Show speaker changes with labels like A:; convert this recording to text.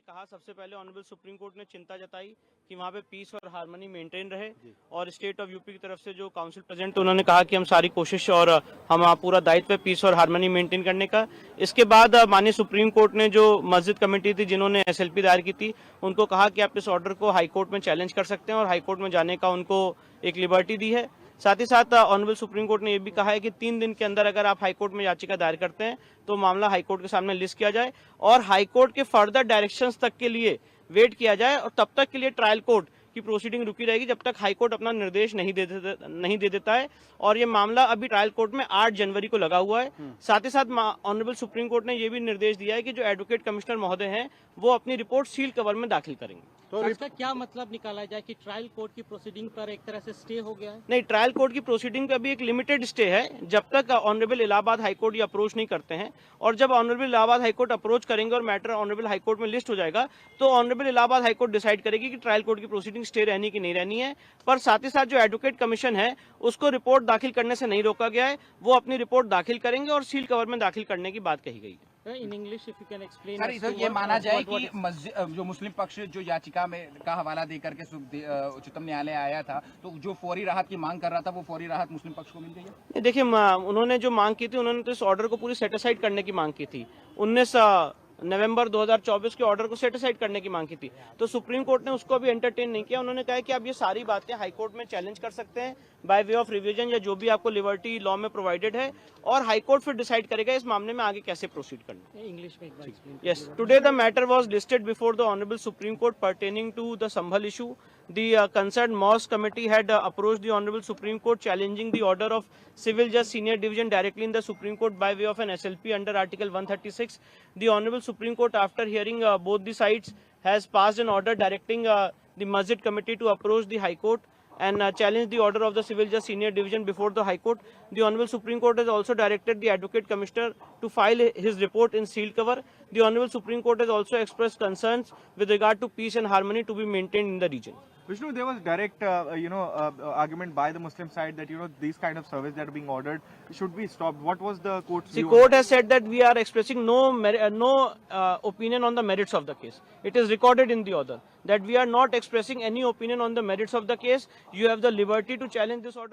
A: कहा सबसे पहले ऑनरेबल सुप्रीम कोर्ट ने चिंता जताई कि वहाँ पे पीस और हार्मनी मेंटेन रहे और स्टेट ऑफ यूपी की तरफ से जो काउंसिल प्रेसिडेंट उन्होंने कहा कि हम सारी कोशिश और हम पूरा दायित्व है पीस और हार्मनी मेंटेन करने का। इसके बाद माननीय सुप्रीम कोर्ट ने जो मस्जिद कमेटी थी जिन्होंने SLP दायर की थी उनको कहा कि आप इस ऑर्डर को हाई कोर्ट में चैलेंज कर सकते हैं और हाई कोर्ट में जाने का उनको एक लिबर्टी दी है। साथ ही साथ ऑनरेबल सुप्रीम कोर्ट ने यह भी कहा है कि 3 दिन के अंदर अगर आप हाईकोर्ट में याचिका दायर करते हैं तो मामला हाईकोर्ट के सामने लिस्ट किया जाए और हाईकोर्ट के फर्दर डायरेक्शंस तक के लिए वेट किया जाए और तब तक के लिए ट्रायल कोर्ट की प्रोसीडिंग रुकी रहेगी जब तक हाईकोर्ट अपना निर्देश नहीं दे देता है। और ये मामला अभी ट्रायल कोर्ट में 8 जनवरी को लगा हुआ है। साथ ही साथ ऑनरेबल सुप्रीम कोर्ट ने यह भी निर्देश दिया है कि जो एडवोकेट कमिश्नर महोदय हैं वो अपनी रिपोर्ट सील कवर में दाखिल करेंगे।
B: तो इसका क्या मतलब निकाला जाए कि ट्रायल कोर्ट की प्रोसीडिंग पर एक तरह से स्टे हो गया है?
A: नहीं, ट्रायल कोर्ट की प्रोसीडिंग का भी एक लिमिटेड स्टे है जब तक ऑनरेबल इलाहाबाद हाईकोर्ट ये अप्रोच नहीं करते हैं। और जब ऑनरेबल इलाहाबाद हाईकोर्ट अप्रोच करेंगे और मैटर ऑनरेबल हाईकोर्ट में लिस्ट हो जाएगा तो ऑनरेबल इलाहाबाद हाईकोर्ट डिसाइड करेगी कि ट्रायल कोर्ट की प्रोसीडिंग स्टे रहनी की नहीं रहनी है। पर साथ ही साथ जो एडवोकेट कमीशन है उसको रिपोर्ट दाखिल करने से नहीं रोका गया है, वो अपनी रिपोर्ट दाखिल करेंगे और सील कवर में दाखिल करने की बात कही गई है।
B: In English if you can explain
C: sir, इसे ये माना जाए कि जो मुस्लिम पक्ष जो याचिका में का हवाला देकर के उच्चतम न्यायालय आया था तो जो फौरी राहत की मांग कर रहा था वो फौरी राहत मुस्लिम पक्ष को मिल गई है?
A: देखिए, उन्होंने जो मांग की थी उन्होंने तो इस ऑर्डर को पूरी सेटिसाइड करने की मांग की थी। 19 नवंबर 2024 के ऑर्डर को सेटिसाइड करने की मांग की थी तो सुप्रीम कोर्ट ने उसको अभी एंटरटेन नहीं किया। उन्होंने कहा कि आप ये सारी बातें हाई कोर्ट में चैलेंज कर सकते हैं बाय वे ऑफ रिवीजन या जो भी आपको लिबर्टी लॉ में प्रोवाइडेड है और हाई कोर्ट फिर डिसाइड करेगा इस मामले में आगे कैसे प्रोसीड करना।
B: इंग्लिश में एक बार explain.
A: Yes, today the matter was listed before the Honorable Supreme Court pertaining to the Sambhal issue. The concerned Mosque Committee had approached the Honorable Supreme Court challenging the order of Civil Judge Senior Division directly in the Supreme Court by way of an SLP under Article 136. The Honorable Supreme Court, after hearing both the sides, has passed an order directing the Masjid Committee to approach the High Court and challenge the order of the Civil Judge Senior Division before the High Court. The Honorable Supreme Court has also directed the Advocate Commissioner to file his report in sealed cover. The Honorable Supreme Court has also expressed concerns with regard to peace and harmony to be maintained in the region.
D: Vishnu, there was direct, argument by the Muslim side that these kind of surveys that are being ordered should be stopped. What was the court's view?
A: The court has said that we are expressing no opinion on the merits of the case. It is recorded in the order that we are not expressing any opinion on the merits of the case. You have the liberty to challenge this order.